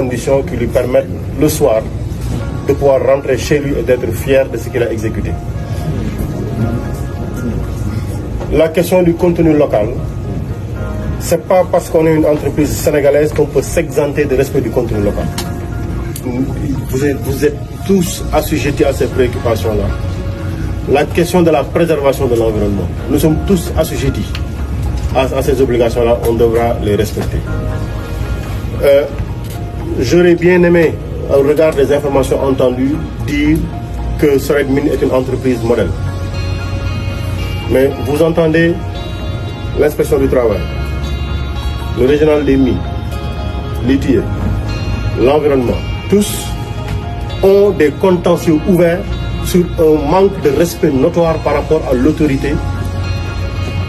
conditions qui lui permettent le soir de pouvoir rentrer chez lui et d'être fier de ce qu'il a exécuté. La question du contenu local, c'est pas parce qu'on est une entreprise sénégalaise qu'on peut s'exenter de respect du contenu local. Vous êtes tous assujettis à ces préoccupations-là. La question de la préservation de l'environnement, nous sommes tous assujettis à ces obligations-là, on devra les respecter. J'aurais bien aimé, au regard des informations entendues, dire que Soret Mines est une entreprise modèle. Mais vous entendez l'inspection du travail, le régional des mines, l'ITIE, l'environnement, tous ont des contentieux ouverts sur un manque de respect notoire par rapport à l'autorité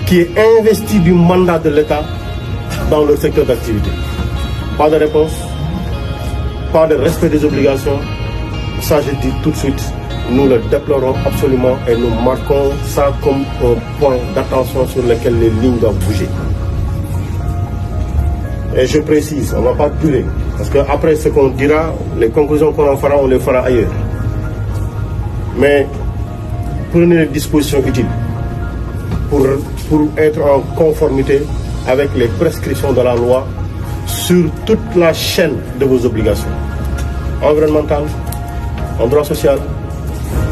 qui est investie du mandat de l'État dans leur secteur d'activité. Pas de réponse, pas de respect des obligations. Ça, je dis tout de suite, nous le déplorons absolument et nous marquons ça comme un point d'attention sur lequel les lignes doivent bouger. Et je précise, on ne va pas durer, parce qu'après ce qu'on dira, les conclusions qu'on en fera, on les fera ailleurs. Mais prenez les dispositions utiles pour être en conformité avec les prescriptions de la loi sur toute la chaîne de vos obligations environnementales, en droit social,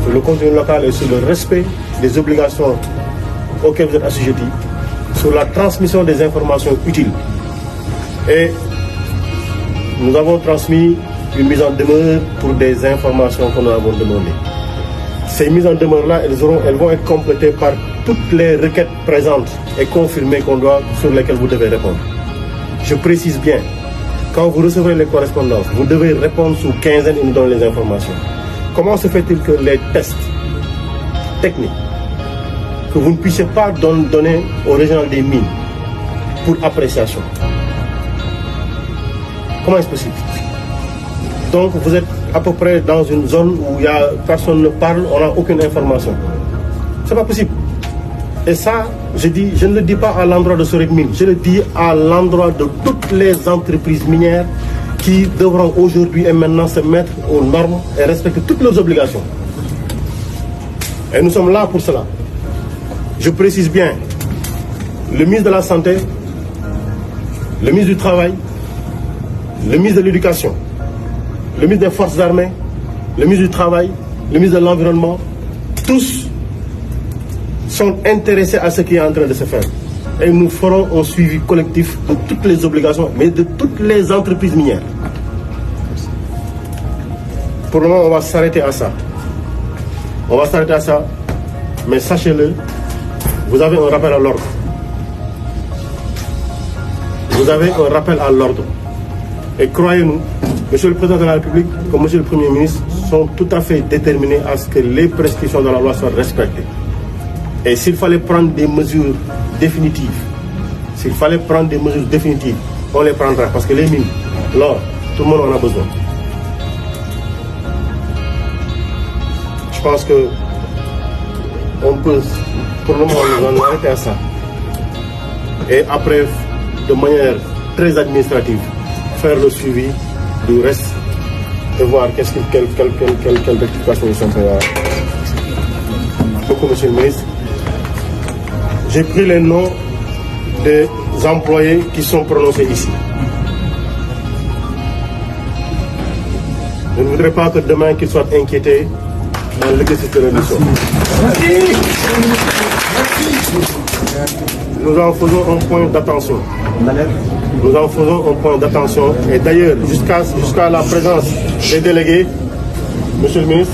sur le contenu local et sur le respect des obligations auxquelles vous êtes assujettis, sur la transmission des informations utiles. Et nous avons transmis une mise en demeure pour des informations que nous avons demandées. Ces mises en demeure-là, elles vont être complétées par toutes les requêtes présentes et confirmées sur lesquelles vous devez répondre. Je précise bien, quand vous recevrez les correspondances, vous devez répondre sous quinzaine et nous donner les informations. Comment se fait-il que les tests techniques, que vous ne puissiez pas donner au régional des mines pour appréciation? Comment est-ce possible? Donc vous êtes à peu près dans une zone où personne ne parle, on n'a aucune information. C'est pas possible. Et ça, je ne le dis pas à l'endroit de Soret Mines, je le dis à l'endroit de toutes les entreprises minières qui devront aujourd'hui et maintenant se mettre aux normes et respecter toutes leurs obligations. Et nous sommes là pour cela. Je précise bien, le ministre de la Santé, le ministre du Travail, le ministre de l'Éducation, le ministre des Forces armées, le ministre du Travail, le ministre de l'Environnement, tous sont intéressés à ce qui est en train de se faire. Et nous ferons un suivi collectif de toutes les obligations, mais de toutes les entreprises minières. Pour le moment, on va s'arrêter à ça. On va s'arrêter à ça, mais sachez-le, vous avez un rappel à l'ordre. Vous avez un rappel à l'ordre. Et croyez-nous, Monsieur le Président de la République, comme Monsieur le Premier ministre, sont tout à fait déterminés à ce que les prescriptions de la loi soient respectées. Et s'il fallait prendre des mesures définitives, on les prendra. Parce que les mines, l'or, tout le monde en a besoin. Je pense que on peut, pour le moment, nous en arrêter à ça. Et après, de manière très administrative, faire le suivi du reste et voir quelle rectification ils sont faits. Beaucoup, Monsieur le Ministre. J'ai pris les noms des employés qui sont prononcés ici. Je ne voudrais pas que demain qu'ils soient inquiétés dans l'exercice de leur mission. Nous en faisons un point d'attention. Et d'ailleurs, jusqu'à la présence des délégués, Monsieur le Ministre,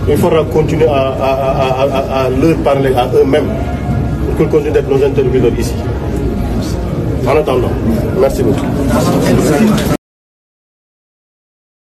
il faudra continuer à leur parler à eux-mêmes pour qu'ils continuent d'être nos interlocuteurs ici. En attendant, merci beaucoup.